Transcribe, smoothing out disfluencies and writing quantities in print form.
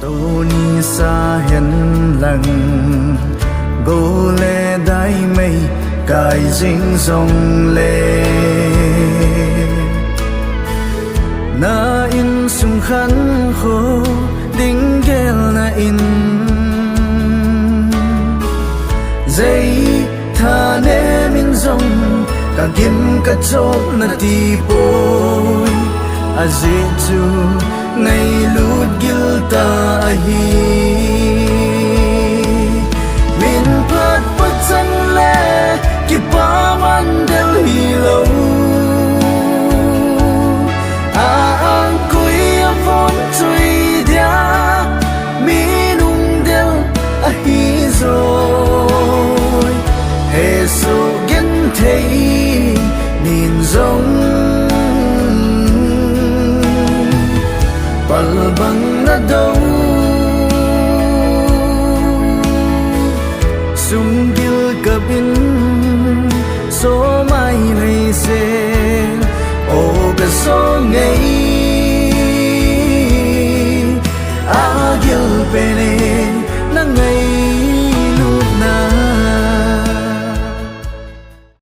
tô ni sa hiền lặng gô lê đai mây cài dính dòng lê na in sung khăn khô đinh ghel na in dây tha nê min dòng cả kim cả chốt na ti bôi a dễ chu ngày lút gil ta hi min pat pat chân lệ ki pa man del hi lo a ang kui a von chui dia mi nung del a hi rồi he su gen thấy nhìn giống bal bang na đâu sung gil kabin so mai này se o ka so ngây a gil pene